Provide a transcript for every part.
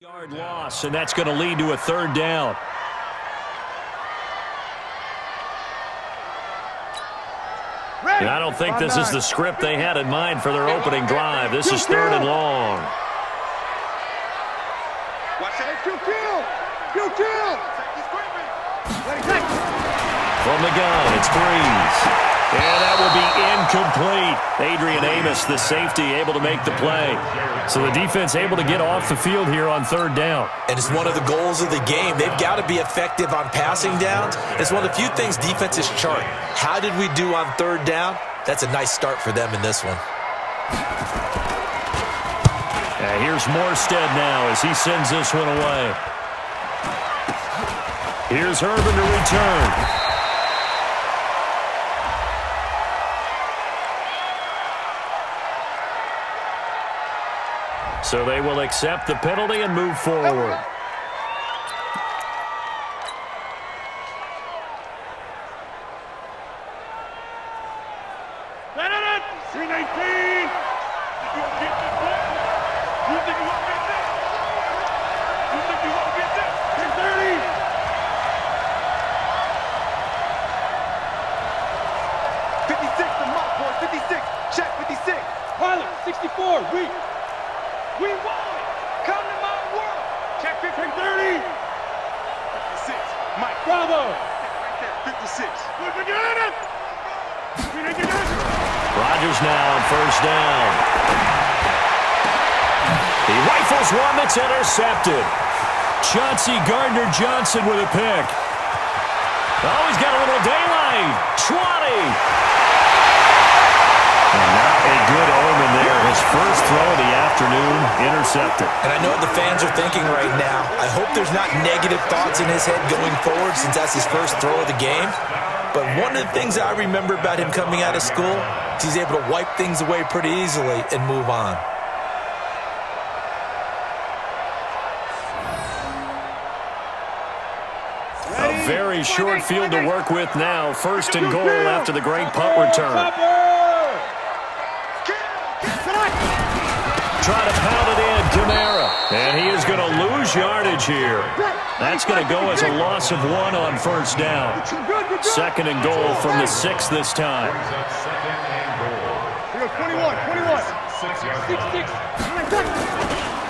Yard loss, and that's going to lead to a third down. And I don't think this is the script they had in mind for their opening drive. This is third and long. From the gun, it's Breeze. And that will be incomplete. Adrian Amos, the safety, able to make the play. So the defense able to get off the field here on third down. And it's one of the goals of the game. They've got to be effective on passing downs. It's one of the few things defenses chart. How did we do on third down? That's a nice start for them in this one. Here's Morstead now as he sends this one away. Here's Urban to return. So they will accept the penalty and move forward. Rodgers now on first down. He rifles one that's intercepted. Chauncey Gardner-Johnson with a pick. Oh, he's got a little daylight. 20. And not a good omen there. His first throw of the afternoon intercepted. And I know what the fans are thinking right now. I hope there's not negative thoughts in his head going forward since that's his first throw of the game. But one of the things I remember about him coming out of school is he's able to wipe things away pretty easily and move on. A very short field to work with now. First and goal after the great punt return. Try to pound it in, Kamara. And he is going to lose yardage here. That's going to go as a loss of 1 on first down. Second and goal from the 6 this time. 21.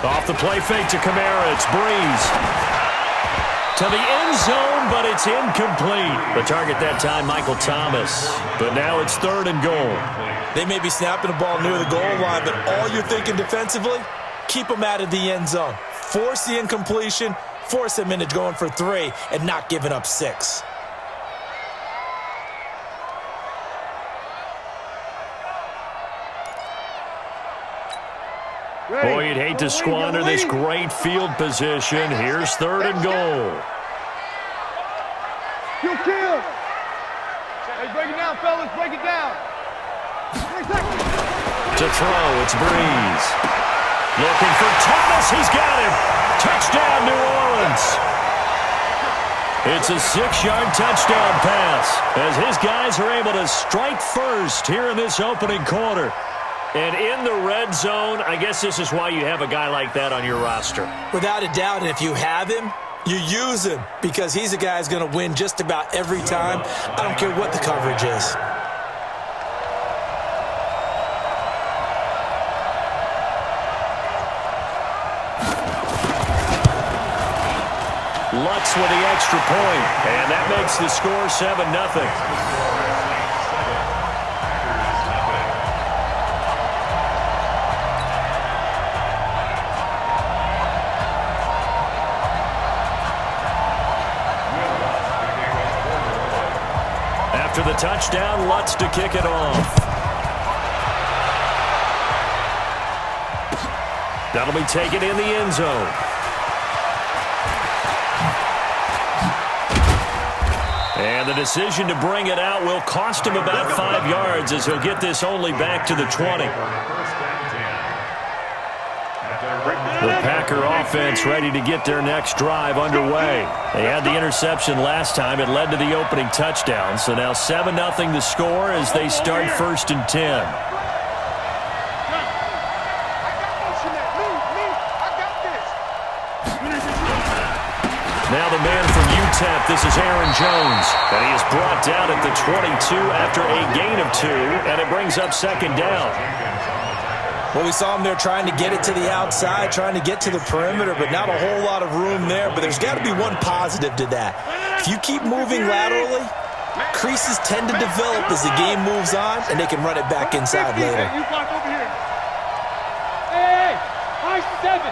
Off the play fake to Kamara. It's Breeze. To the end zone, but it's incomplete. The target that time, Michael Thomas. But now it's third and goal. They may be snapping the ball near the goal line, but all you're thinking defensively, keep them out of the end zone. Force the incompletion, force them into going for 3, and not giving up 6. Boy, you'd hate to squander this great field position. Here's third and goal. Kill. Hey, break it down, fellas. Break it down. To throw, it's Breeze. Looking for Thomas. He's got him. Touchdown, New Orleans. It's a 6-yard touchdown pass as his guys are able to strike first here in this opening quarter. And in the red zone, I guess this is why you have a guy like that on your roster. Without a doubt, and if you have him, you use him because he's a guy who's going to win just about every time. I don't care what the coverage is. Lutz with the extra point, and that makes the score 7-0. After the touchdown, Lutz to kick it off. That'll be taken in the end zone. And the decision to bring it out will cost him about 5 yards as he'll get this only back to the 20. The Packer offense ready to get their next drive underway. They had the interception last time. It led to the opening touchdown. So now 7-0 the score as they start first and 10. Now the man from UTEP, this is Aaron Jones. And he is brought down at the 22 after a gain of 2, and it brings up second down. Well, we saw him there trying to get it to the outside, trying to get to the perimeter, but not a whole lot of room there. But there's got to be one positive to that. If you keep moving laterally, creases tend to develop as the game moves on, and they can run it back inside later. You block over here. Hey, high 7.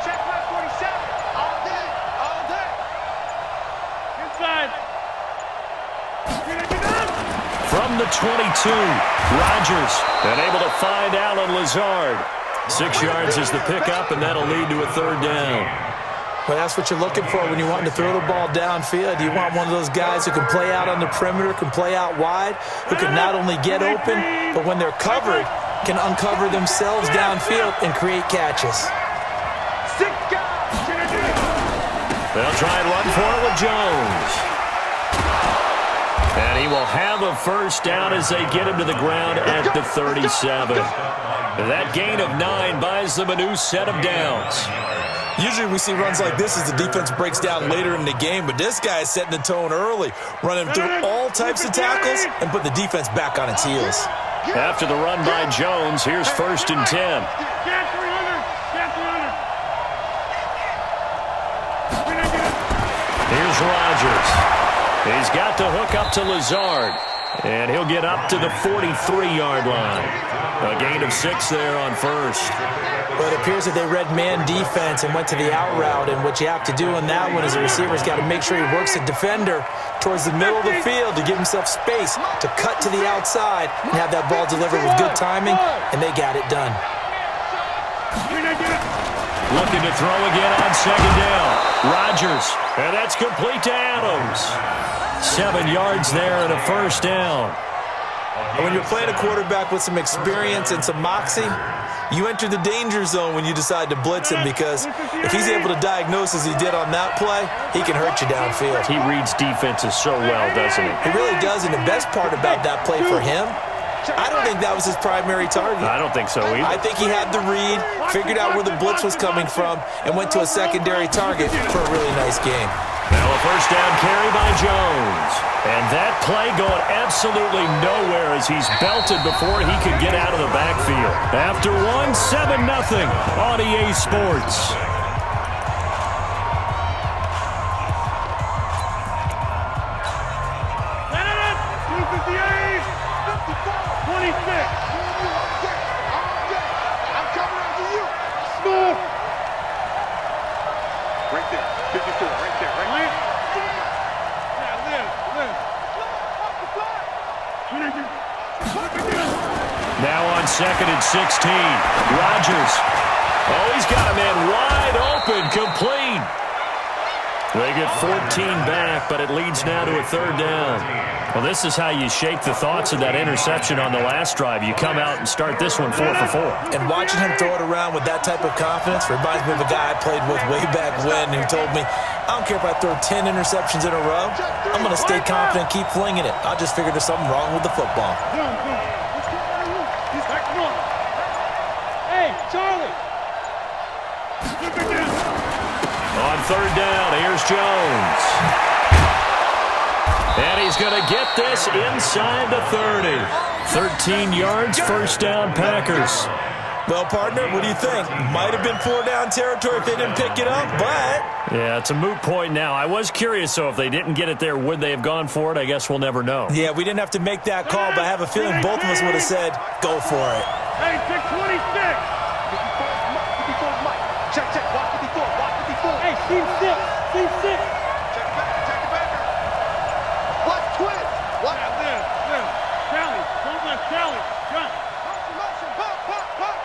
Check my 47. All day, all day. Inside. From the 22, Rodgers, and able to find Alan Lazard. 6 yards is the pickup, and that'll lead to a third down. Well, that's what you're looking for when you're wanting to throw the ball downfield. You want one of those guys who can play out on the perimeter, can play out wide, who can not only get open, but when they're covered, can uncover themselves downfield and create catches. They'll try and run for it with Jones. And he will have a first down as they get him to the ground at the 37. That gain of 9 buys them a new set of downs. Usually we see runs like this as the defense breaks down later in the game, but this guy is setting the tone early, running through all types of tackles and put the defense back on its heels. After the run by Jones, here's 1st and 10. Here's Rodgers. He's got to hook up to Lazard, and he'll get up to the 43-yard line. A gain of 6 there on 1st. Well, it appears that they read man defense and went to the out route, and what you have to do in that one is the receiver's got to make sure he works the defender towards the middle of the field to give himself space to cut to the outside and have that ball delivered with good timing, and they got it done. Looking to throw again on second down. Rodgers, and that's complete to Adams. 7 yards there and a first down. And when you're playing a quarterback with some experience and some moxie, you enter the danger zone when you decide to blitz him, because if he's able to diagnose as he did on that play, he can hurt you downfield. He reads defenses so well, doesn't he? He really does, and the best part about that play for him, I don't think that was his primary target. I don't think so either. I think he had the read, figured out where the blitz was coming from, and went to a secondary target for a really nice game. Now a first down carry by Jones. And that play going absolutely nowhere as he's belted before he could get out of the backfield. After one, 7-0 on EA Sports. Now on 2nd and 16, Rodgers. Oh, he's got a man wide open, complete. They get 14 back, but it leads now to a third down. Well, this is how you shape the thoughts of that interception on the last drive. You come out and start this one 4 for 4. And watching him throw it around with that type of confidence reminds me of a guy I played with way back when who told me, I don't care if I throw 10 interceptions in a row. I'm going to stay confident, keep flinging it. I just figured there's something wrong with the football. Hey, Charlie. On third down, here's Jones. And he's going to get this inside the 30. 13 yards, first down, Packers. Well, partner, what do you think? Might have been 4-down territory if they didn't pick it up, but... Yeah, it's a moot point now. I was curious, so if they didn't get it there, would they have gone for it? I guess we'll never know. Yeah, we didn't have to make that call, but I have a feeling both of us would have said, go for it. Hey, 626. Check, check, walk 54, walk 54. Hey, team 6, team 6. Check it back. What, twin? What? Yeah, live. Charlie, don't let Charlie. Jump. Pop.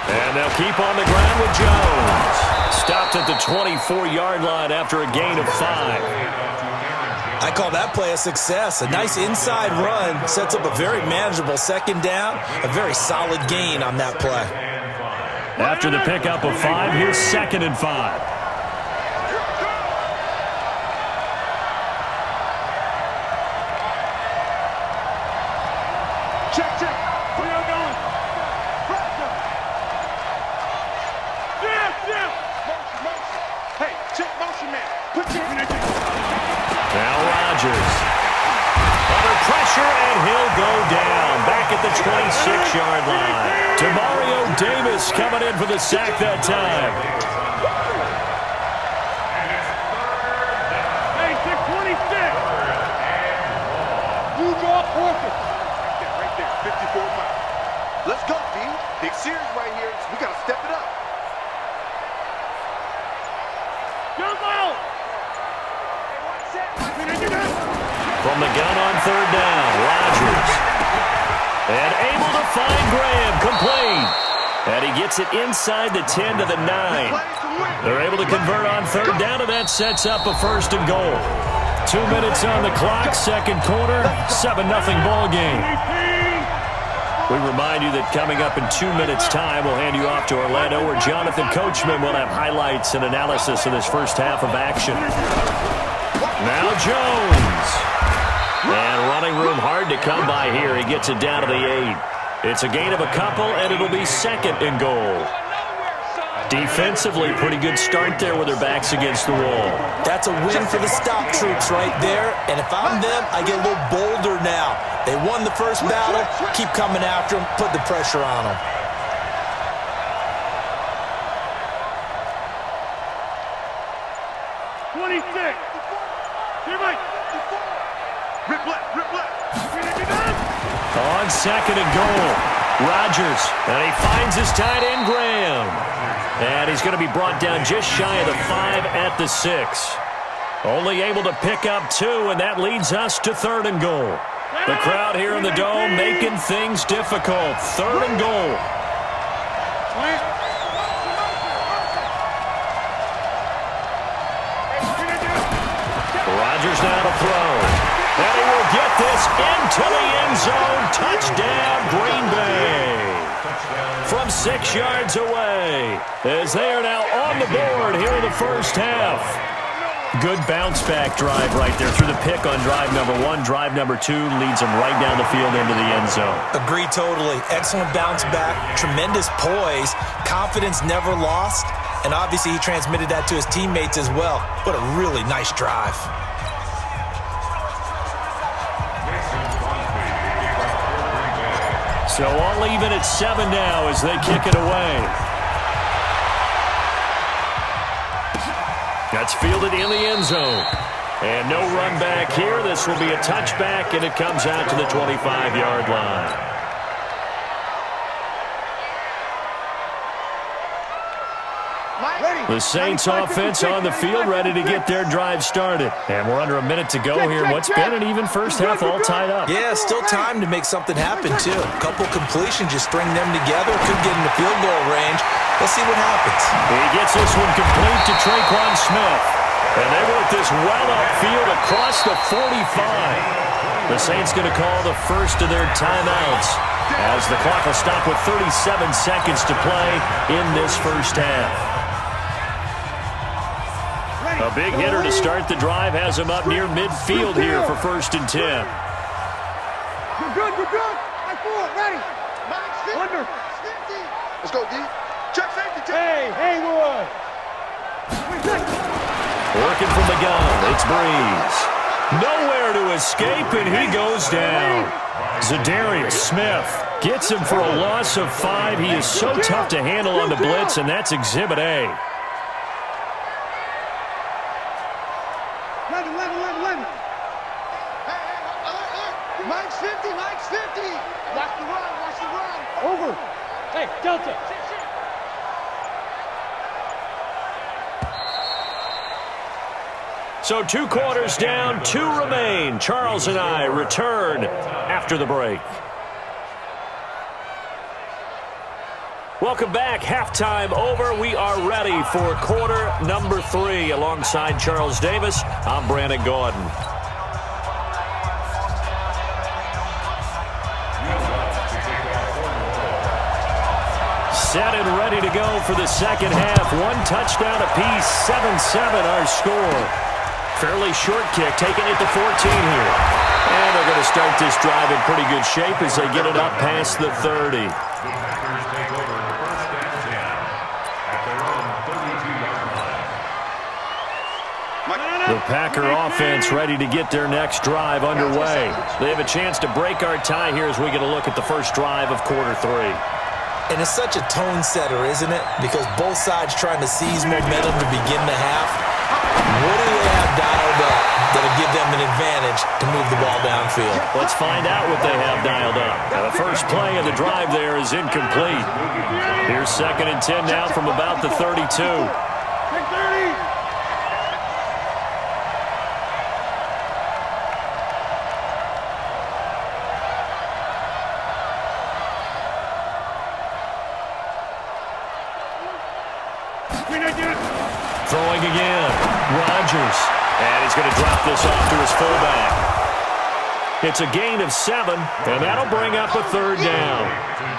And they'll keep on the ground with Jones. Stopped at the 24-yard line after a gain of 5. I call that play a success. A nice inside run sets up a very manageable second down. A very solid gain on that play. After the pickup of 5, here's 2nd and 5. Check. Where y'all going? Pressure. Jam. Motion. at the 26-yard line. Demario Davis coming in for the sack that time. Hey, 626. You draw forfeit. Right there, 54 miles. Let's go, D. Big series right here. We got to step it up. Jump out. From the gun on third down, Rodgers. And able to find Graham, complete. And he gets it inside the 10 to the 9. They're able to convert on third down, and that sets up a first and goal. 2 minutes on the clock, second quarter, 7-0 ball game. We remind you that coming up in 2 minutes' time, we'll hand you off to Orlando, where Jonathan Coachman will have highlights and analysis of this first half of action. Now Jones. And running room hard to come by here. He gets it down to the 8. It's a gain of a couple, and it'll be second and goal. Defensively, pretty good start there with their backs against the wall. That's a win for the stop troops right there. And if I'm them, I get a little bolder now. They won the first battle. Keep coming after them. Put the pressure on them. On second and goal, Rodgers, and he finds his tight end, Graham. And he's going to be brought down just shy of the 5 at the 6. Only able to pick up 2, and that leads us to third and goal. The crowd here in the Dome making things difficult. Third and goal. Rodgers now to throw. And he will get this into the end zone. Touchdown, Green Bay. From 6 yards away, as they are now on the board here in the first half. Good bounce-back drive right there through the pick on drive number 1. Drive number 2 leads them right down the field into the end zone. Agree totally. Excellent bounce back, tremendous poise, confidence never lost, and obviously he transmitted that to his teammates as well. What a really nice drive. So all even at 7 now as they kick it away. That's fielded in the end zone. And no run back here. This will be a touchback, and it comes out to the 25-yard line. The Saints offense on the field, ready to get their drive started. And we're under a minute to go here. What's been an even first half all tied up. Yeah, still time to make something happen, too. A couple completions, just string them together. Could get into field goal range. Let's see what happens. He gets this one complete to Traquan Smith. And they work this well upfield across the 45. The Saints going to call the first of their timeouts as the clock will stop with 37 seconds to play in this first half. A big hitter to start the drive has him up near midfield here for 1st and 10. You're good, you're good. High forward, ready. Under. Let's go, D. Check safety. Hey, Haywood. Working from the gun, it's Breeze. Nowhere to escape, and he goes down. Zadarius Smith gets him for a loss of 5. He is so tough to handle on the blitz, and that's Exhibit A. 11. Mike's 50. Watch the run. Over. Hey, Delta. So 2 quarters down, 2 remain. Charles and I return after the break. Welcome back. Halftime over. We are ready for quarter number 3. Alongside Charles Davis, I'm Brandon Gordon. Set and ready to go for the second half. 1 touchdown apiece, 7-7 our score. Fairly short kick, taking it to 14 here. And they're going to start this drive in pretty good shape as they get it up past the 30. The Packer offense ready to get their next drive underway. They have a chance to break our tie here as we get a look at the first drive of quarter 3. And it's such a tone setter, isn't it? Because both sides trying to seize momentum to begin the half. What do they have dialed up that'll give them an advantage to move the ball downfield? Let's find out what they have dialed up. Now, the first play of the drive there is incomplete. Here's 2nd and 10 now from about the 32. Throwing again. Rodgers. And he's going to drop this off to his fullback. It's a gain of 7, and that'll bring up a 3rd down.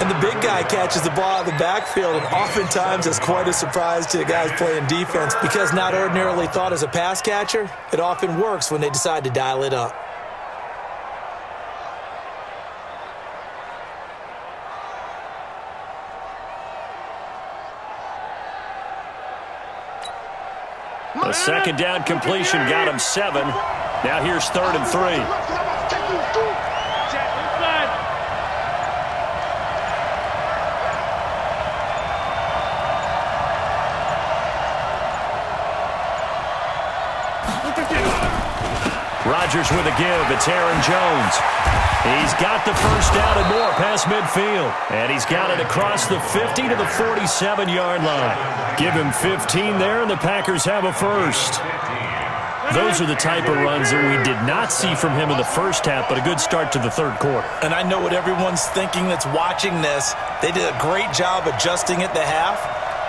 And the big guy catches the ball out of the backfield, and oftentimes it's quite a surprise to the guys playing defense because not ordinarily thought as a pass catcher, it often works when they decide to dial it up. A 2nd down completion got him 7. Now here's 3rd and 3. Rodgers with a give. It's Aaron Jones. He's got the first down and more past midfield. And he's got it across the 50 to the 47-yard line. Give him 15 there, and the Packers have a first. Those are the type of runs that we did not see from him in the first half, but a good start to the 3rd quarter. And I know what everyone's thinking that's watching this. They did a great job adjusting at the half.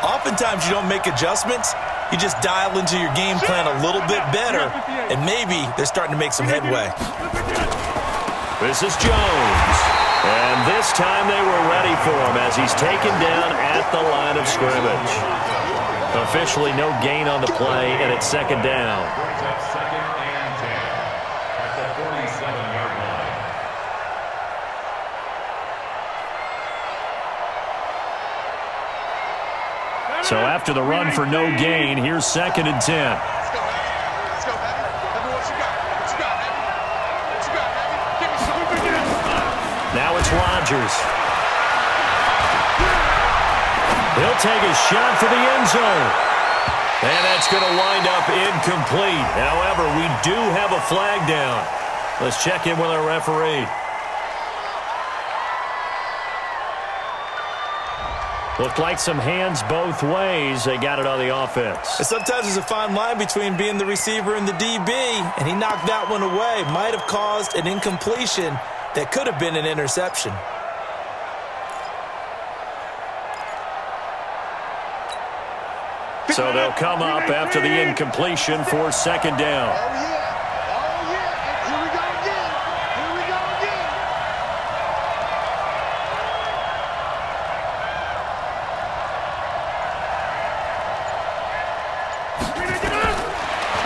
Oftentimes you don't make adjustments. You just dial into your game plan a little bit better, and maybe they're starting to make some headway. This is Jones. And this time they were ready for him as he's taken down at the line of scrimmage. Officially no gain on the play, and it's 2nd down. So after the run for no gain, here's 2nd and 10. Now it's Rodgers. He'll take a shot for the end zone. And that's going to wind up incomplete. However, we do have a flag down. Let's check in with our referee. Looked like some hands both ways. They got it on the offense. And sometimes there's a fine line between being the receiver and the DB, and he knocked that one away. Might have caused an incompletion that could have been an interception. So they'll come up after the incompletion for 2nd down. Oh, yeah. Here we go again. Here we go again.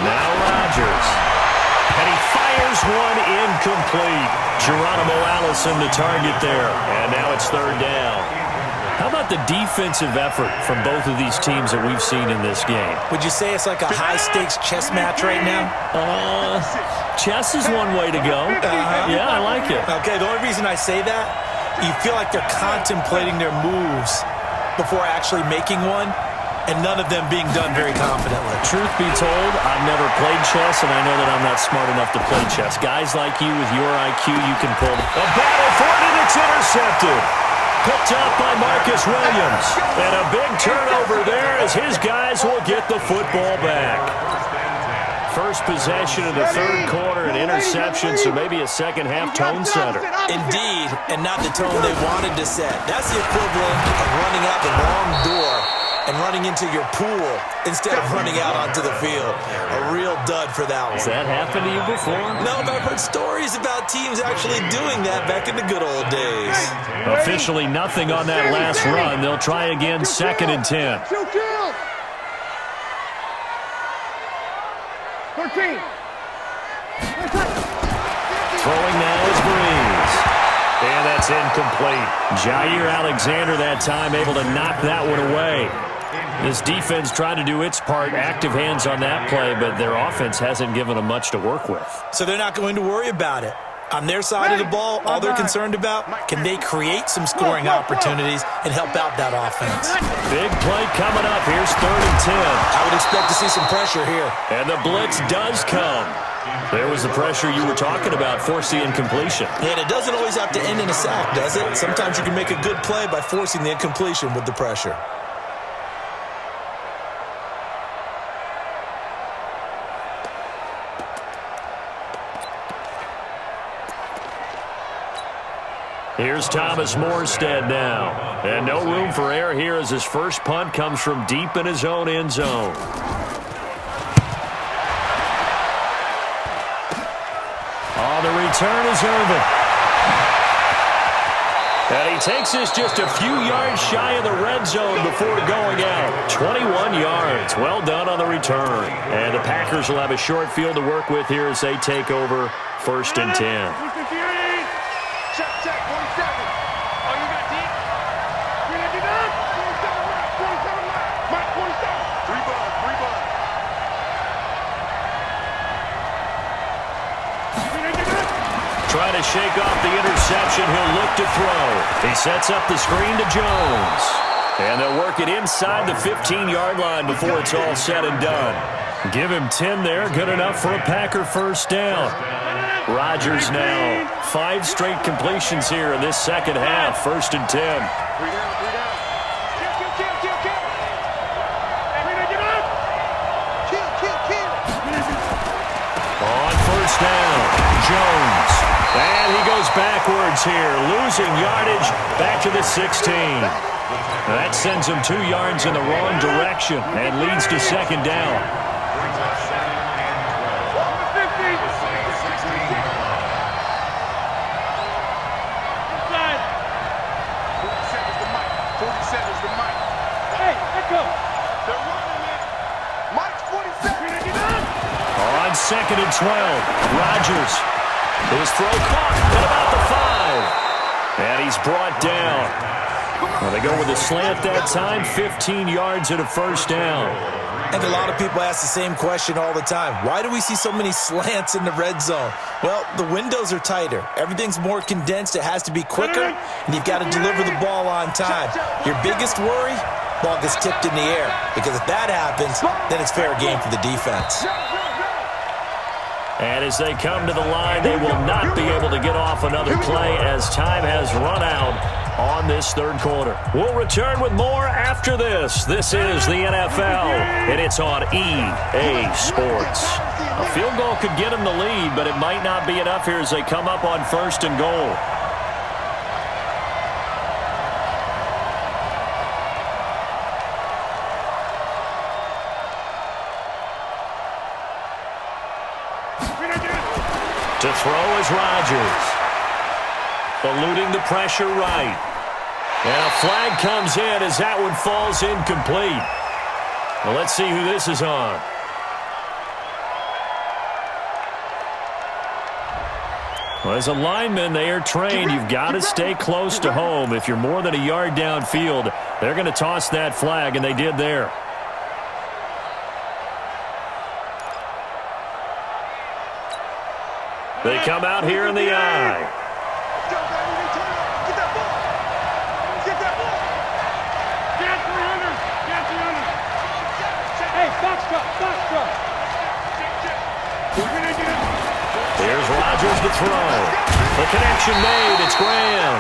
Now Rodgers. And he fires one incomplete. Geronimo Allison the target there. And now it's 3rd down. How about the defensive effort from both of these teams that we've seen in this game? Would you say it's like a high-stakes chess match right now? Chess is one way to go. Yeah, I like it. Okay, the only reason I say that, you feel like they're contemplating their moves before actually making one, and none of them being done very confidently. Truth be told, I've never played chess, and I know that I'm not smart enough to play chess. Guys like you with your IQ, you can pull a battle for it, and it's intercepted. Picked up by Marcus Williams. And a big turnover there as his guys will get the football back. First possession of the 3rd quarter, an interception, so maybe a second-half tone setter. Indeed, and not the tone they wanted to set. That's the equivalent of running out the wrong door and running into your pool instead of running out onto the field. A real dud for that one. Has that happened to you before? No, but I've heard stories about teams actually doing that back in the good old days. Officially nothing on that last run. They'll try again, 2nd and 10. 13. Throwing now is Breeze. And that's incomplete. Jair Alexander that time able to knock that one away. This defense tried to do its part, active hands on that play, but their offense hasn't given them much to work with. So they're not going to worry about it. On their side of the ball, all they're concerned about, can they create some scoring opportunities and help out that offense? Big play coming up. Here's 3rd and 10. I would expect to see some pressure here. And the blitz does come. There was the pressure you were talking about, force the incompletion. And it doesn't always have to end in a sack, does it? Sometimes you can make a good play by forcing the incompletion with the pressure. Here's Thomas Morstead now. And no room for error here as his first punt comes from deep in his own end zone. On the return is Irvin. And he takes this just a few yards shy of the red zone before going out. 21 yards. Well done on the return. And the Packers will have a short field to work with here as they take over 1st and 10. Check, 47. Oh, you got deep? You got deep up? 27 left. Mike, 27. 3 ball. Trying to shake off the interception. He'll look to throw. He sets up the screen to Jones. And they'll work it inside the 15-yard line before it's all said and done. Give him 10 there. Good enough for a Packer first down. Rodgers now 5 straight completions here in this second half. 1st and 10. 3 down. On 1st down, Jones. And he goes backwards here, losing yardage back to the 16. That sends him 2 yards in the wrong direction and leads to 2nd down. On 2nd and 12, Rodgers. His throw caught at about the 5. And he's brought down. Well, they go with a slant that time, 15 yards and a first down. And a lot of people ask the same question all the time. Why do we see so many slants in the red zone? Well, the windows are tighter. Everything's more condensed. It has to be quicker, and you've got to deliver the ball on time. Your biggest worry? Ball gets tipped in the air. Because if that happens, then it's fair game for the defense. And as they come to the line, they will not be able to get off another play as time has run out on this 3rd quarter. We'll return with more after this. This is the NFL, and it's on EA Sports. A field goal could get them the lead, but it might not be enough here as they come up on 1st and goal. To throw is Rodgers. Eluding the pressure right. And a flag comes in as that one falls incomplete. Well, let's see who this is on. Well, as a lineman, they are trained. You've got to stay close to home. If you're more than a yard downfield, they're going to toss that flag, and they did there. They come out here in the eye. Here's Rodgers to throw. The connection made. It's Graham.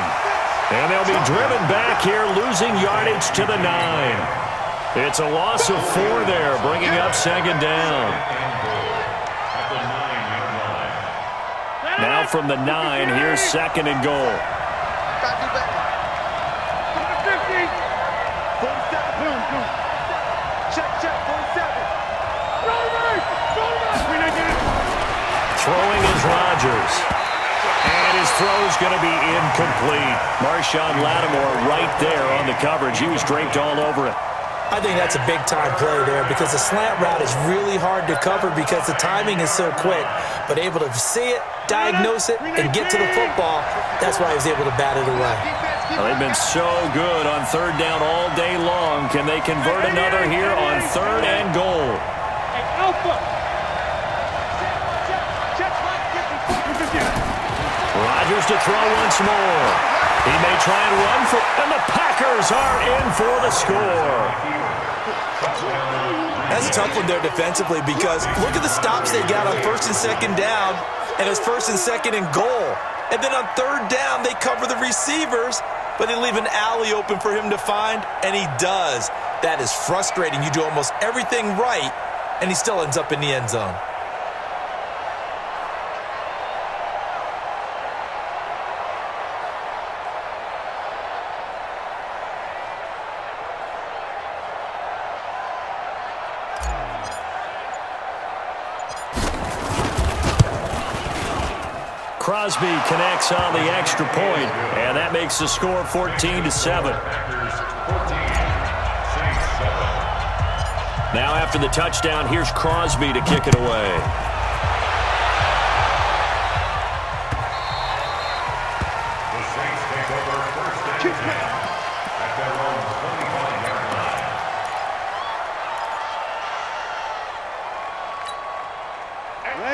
And they'll be driven back here, losing yardage to the 9. It's a loss of 4 there, bringing up 2nd down. Now from the 9, here's 2nd and goal. Throwing is Rodgers. And his throw's going to be incomplete. Marshawn Lattimore right there on the coverage. He was draped all over it. I think that's a big-time play there because the slant route is really hard to cover because the timing is so quick. But able to see it, diagnose it, and get to the football, that's why he was able to bat it away. Well, they've been so good on third down all day long. Can they convert another here on third and goal? Hey, Alpha. Rodgers to throw once more. He may try and run for, and the Packers are in for the score. That's a tough one there defensively because look at the stops they got on first and second down, and it's first and second and goal. And then on third down, they cover the receivers, but they leave an alley open for him to find, and he does. That is frustrating. You do almost everything right, and he still ends up in the end zone. Crosby connects on the extra point, and that makes the score 14-7. Now after the touchdown, here's Crosby to kick it away. The Saints take over first and 10 at their own 25-yard line.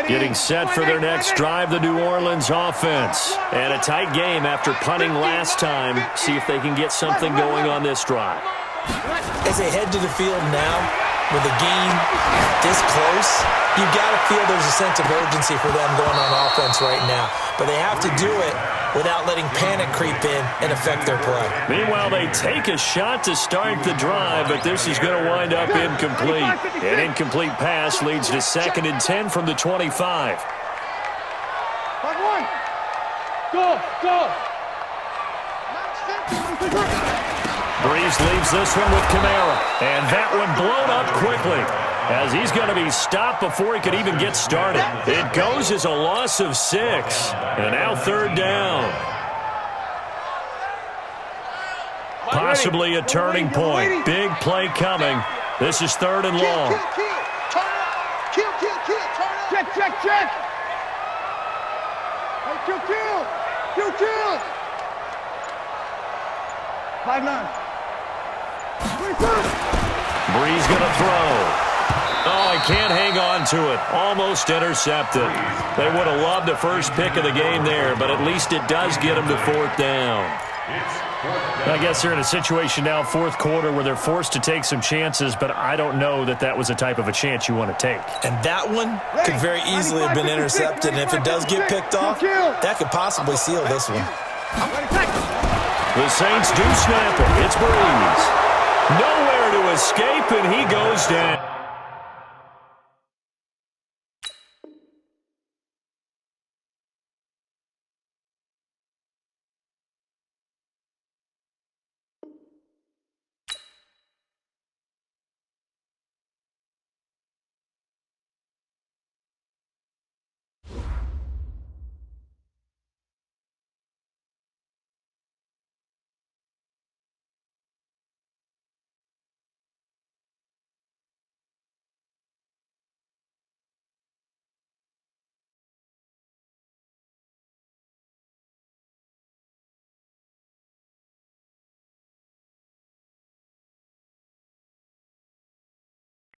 Getting set for their next drive, the New Orleans offense. And a tight game after punting last time. See if they can get something going on this drive. As they head to the field now, with the game this close, you've got to feel there's a sense of urgency for them going on offense right now. But they have to do it without letting panic creep in and affect their play. Meanwhile, they take a shot to start the drive, but this is going to wind up incomplete. An incomplete pass leads to 2nd and 10 from the 25. 5-1. Go, go. Breeze leaves this one with Kamara, and that one blown up quickly as he's going to be stopped before he could even get started. It goes as a loss of 6, and now third down. Possibly a turning point. Big play coming. This is 3rd and long. Kill. Check. Hey, kill. 5-9. Breeze going to throw. Oh, he can't hang on to it. Almost intercepted. They would have loved the first pick of the game there, but at least it does get them to 4th down. I guess they're in a situation now, 4th quarter, where they're forced to take some chances, but I don't know that that was a type of a chance you want to take. And that one could very easily have been intercepted, and if it does get picked off, that could possibly seal this one. The Saints do snap it. It's Breeze. Nowhere to escape, and he goes down.